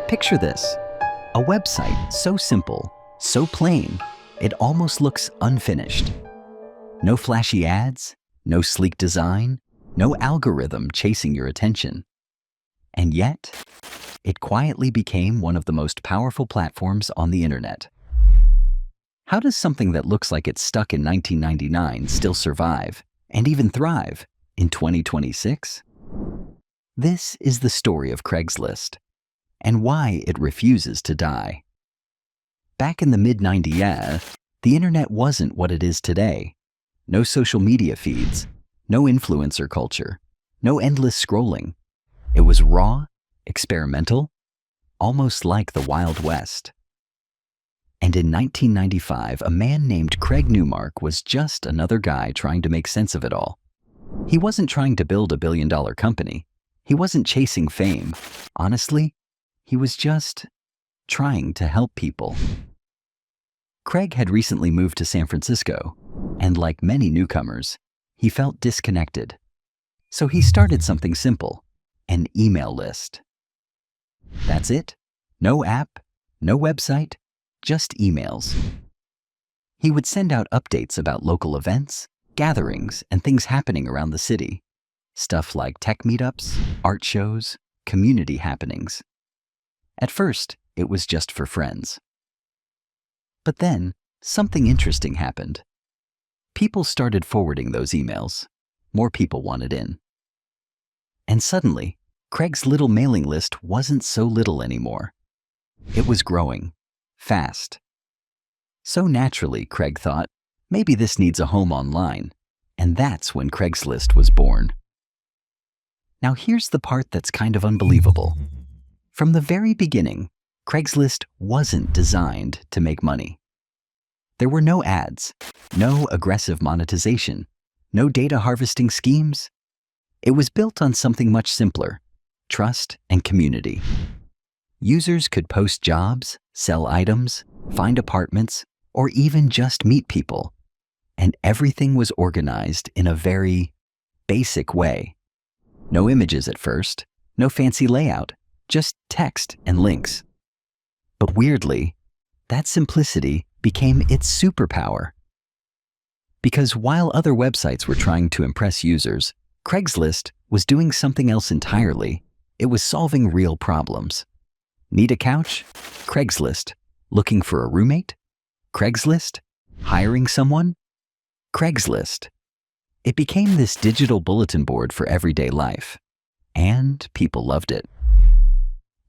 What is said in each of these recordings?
Picture this, a website so simple, so plain, it almost looks unfinished. No flashy ads, no sleek design, no algorithm chasing your attention. And yet, it quietly became one of the most powerful platforms on the internet. How does something that looks like it's stuck in 1999 still survive and even thrive in 2026? This is the story of Craigslist and why it refuses to die. Back in the mid-90s, the internet wasn't what it is today. No social media feeds, no influencer culture, no endless scrolling. It was raw, experimental, almost like the Wild West. And in 1995, a man named Craig Newmark was just another guy trying to make sense of it all. He wasn't trying to build a billion-dollar company. He wasn't chasing fame. Honestly, he was just trying to help people. Craig had recently moved to San Francisco, and like many newcomers, he felt disconnected. So he started something simple, an email list. That's it. No app, no website, just emails. He would send out updates about local events, gatherings, and things happening around the city. Stuff like tech meetups, art shows, community happenings. At first, it was just for friends. But then, something interesting happened. People started forwarding those emails. More people wanted in. And suddenly, Craig's little mailing list wasn't so little anymore. It was growing, fast. So naturally, Craig thought, maybe this needs a home online. And that's when Craigslist was born. Now here's the part that's kind of unbelievable. From the very beginning, Craigslist wasn't designed to make money. There were no ads, no aggressive monetization, no data harvesting schemes. It was built on something much simpler: trust and community. Users could post jobs, sell items, find apartments, or even just meet people. And everything was organized in a very basic way. No images at first, no fancy layout, just text and links. But weirdly, that simplicity became its superpower. Because while other websites were trying to impress users, Craigslist was doing something else entirely. It was solving real problems. Need a couch? Craigslist. Looking for a roommate? Craigslist. Hiring someone? Craigslist. It became this digital bulletin board for everyday life, and people loved it.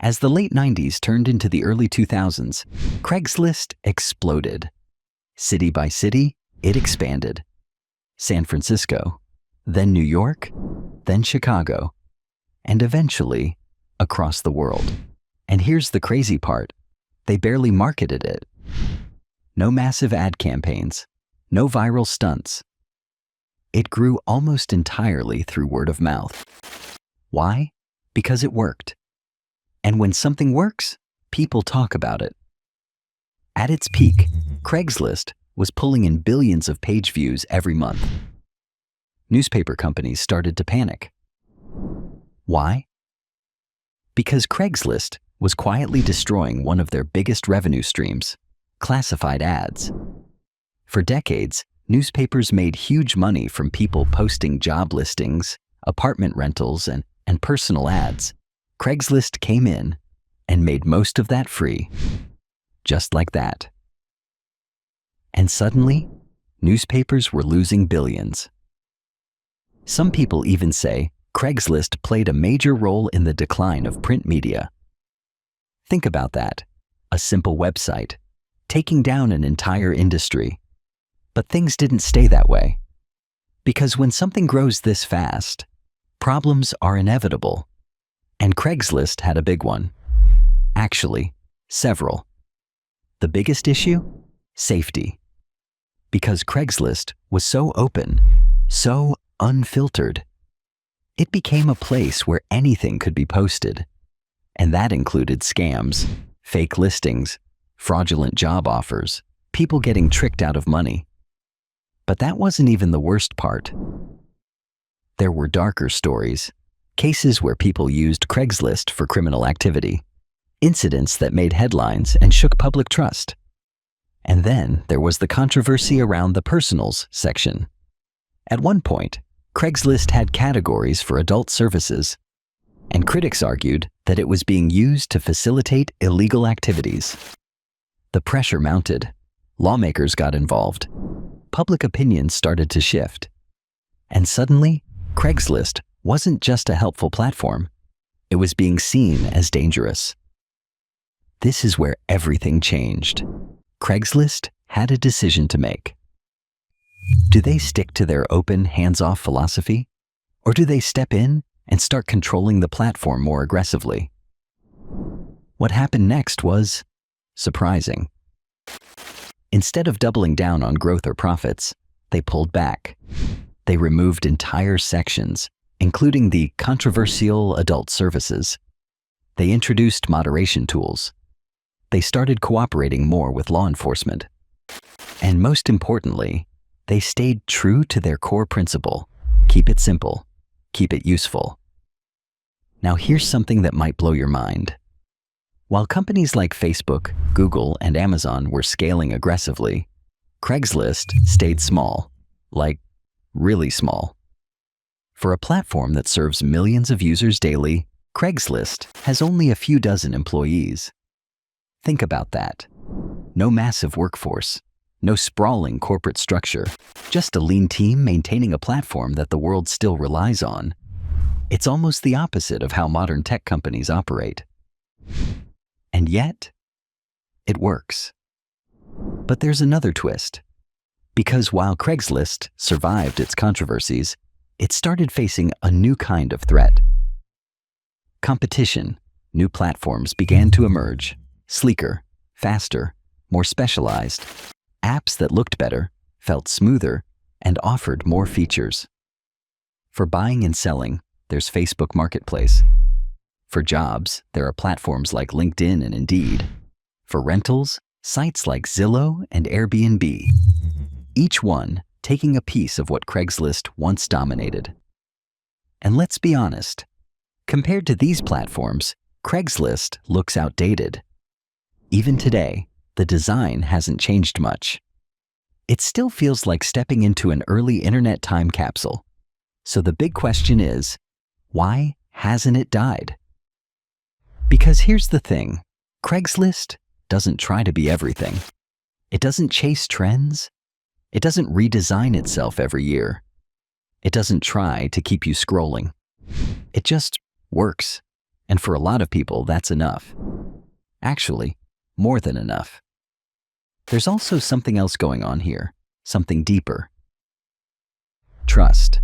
As the late 90s turned into the early 2000s, Craigslist exploded. City by city, it expanded. San Francisco, then New York, then Chicago, and eventually across the world. And here's the crazy part: they barely marketed it. No massive ad campaigns, no viral stunts. It grew almost entirely through word of mouth. Why? Because it worked. And when something works, people talk about it. At its peak, Craigslist was pulling in billions of page views every month. Newspaper companies started to panic. Why? Because Craigslist was quietly destroying one of their biggest revenue streams: classified ads. For decades, newspapers made huge money from people posting job listings, apartment rentals, and personal ads. Craigslist came in and made most of that free. Just like that. And suddenly, newspapers were losing billions. Some people even say Craigslist played a major role in the decline of print media. Think about that. A simple website, taking down an entire industry. But things didn't stay that way. Because when something grows this fast, problems are inevitable. And Craigslist had a big one. Actually, several. The biggest issue? Safety. Because Craigslist was so open, so unfiltered, it became a place where anything could be posted. And that included scams, fake listings, fraudulent job offers, people getting tricked out of money. But that wasn't even the worst part. There were darker stories, cases where people used Craigslist for criminal activity. incidents that made headlines and shook public trust. And then there was the controversy around the personals section. At one point, Craigslist had categories for adult services, and critics argued that it was being used to facilitate illegal activities. The pressure mounted. Lawmakers got involved. Public opinion started to shift. And suddenly, Craigslist wasn't just a helpful platform. It was being seen as dangerous. This is where everything changed. Craigslist had a decision to make. Do they stick to their open, hands-off philosophy? Or do they step in and start controlling the platform more aggressively? What happened next was surprising. Instead of doubling down on growth or profits, they pulled back. They removed entire sections, including the controversial adult services. They introduced moderation tools. They started cooperating more with law enforcement. And most importantly, they stayed true to their core principle: keep it simple, keep it useful. Now here's something that might blow your mind. While companies like Facebook, Google, and Amazon were scaling aggressively, Craigslist stayed small, like really small. For a platform that serves millions of users daily, Craigslist has only a few dozen employees. Think about that. No massive workforce, no sprawling corporate structure, just a lean team maintaining a platform that the world still relies on. It's almost the opposite of how modern tech companies operate. And yet, it works. But there's another twist. Because while Craigslist survived its controversies, it started facing a new kind of threat. Competition. New platforms began to emerge. Sleeker, faster, more specialized. Apps that looked better, felt smoother, and offered more features. For buying and selling, there's Facebook Marketplace. For jobs, there are platforms like LinkedIn and Indeed. For rentals, sites like Zillow and Airbnb. Each one taking a piece of what Craigslist once dominated. And let's be honest, compared to these platforms, Craigslist looks outdated. Even today, the design hasn't changed much. It still feels like stepping into an early internet time capsule. So the big question is, why hasn't it died? Because here's the thing, Craigslist doesn't try to be everything. It doesn't chase trends. It doesn't redesign itself every year. It doesn't try to keep you scrolling. It just works. And for a lot of people, that's enough. Actually, more than enough. There's also something else going on here, something deeper. Trust.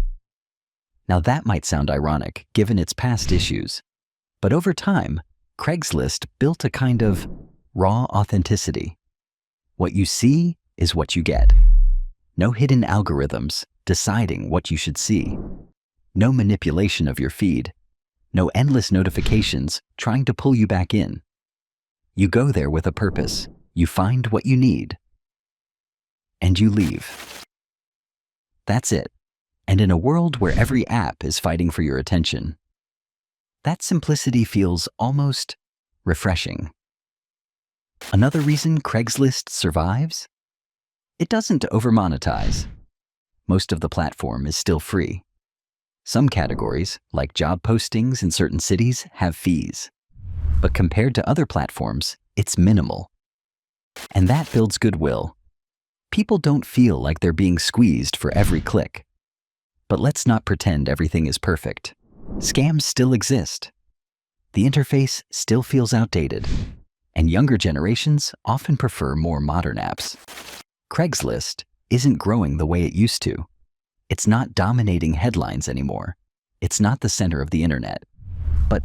Now that might sound ironic, given its past issues. But over time, Craigslist built a kind of raw authenticity. What you see is what you get. No hidden algorithms deciding what you should see. No manipulation of your feed. No endless notifications trying to pull you back in. You go there with a purpose. You find what you need. And you leave. That's it. And in a world where every app is fighting for your attention, that simplicity feels almost refreshing. Another reason Craigslist survives? It doesn't over-monetize. Most of the platform is still free. Some categories, like job postings in certain cities, have fees. But compared to other platforms, it's minimal. And that builds goodwill. People don't feel like they're being squeezed for every click. But let's not pretend everything is perfect. Scams still exist. The interface still feels outdated. And younger generations often prefer more modern apps. Craigslist isn't growing the way it used to. It's not dominating headlines anymore. It's not the center of the internet. But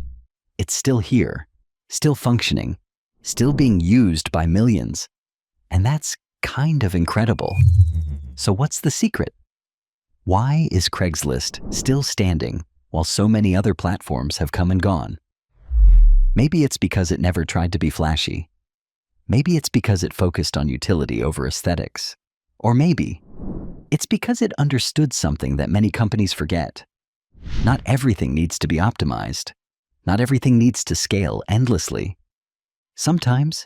it's still here, still functioning, still being used by millions. And that's kind of incredible. So what's the secret? Why is Craigslist still standing while so many other platforms have come and gone? Maybe it's because it never tried to be flashy. Maybe it's because it focused on utility over aesthetics. Or maybe it's because it understood something that many companies forget. Not everything needs to be optimized. Not everything needs to scale endlessly. Sometimes,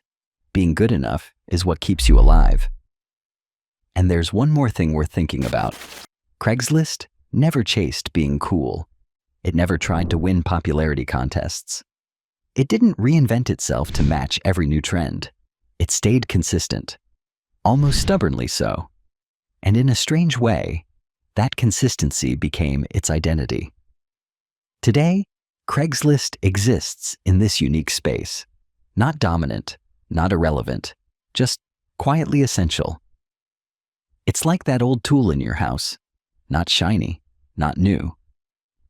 being good enough is what keeps you alive. And there's one more thing worth thinking about. Craigslist never chased being cool. It never tried to win popularity contests. It didn't reinvent itself to match every new trend. It stayed consistent, almost stubbornly so. And in a strange way, that consistency became its identity. Today, Craigslist exists in this unique space. Not dominant, not irrelevant, just quietly essential. It's like that old tool in your house. Not shiny, not new.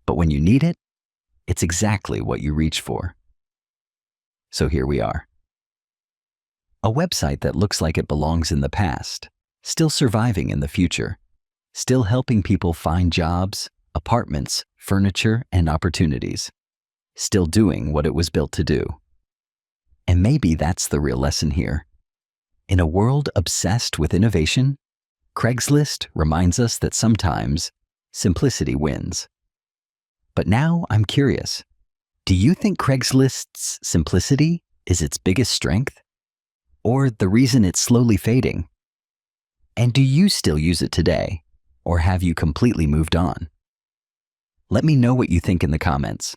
But when you need it, it's exactly what you reach for. So here we are. A website that looks like it belongs in the past, still surviving in the future, still helping people find jobs, apartments, furniture, and opportunities, still doing what it was built to do. And maybe that's the real lesson here. In a world obsessed with innovation, Craigslist reminds us that sometimes simplicity wins. But now I'm curious, do you think Craigslist's simplicity is its biggest strength? Or the reason it's slowly fading? And do you still use it today? Or have you completely moved on? Let me know what you think in the comments.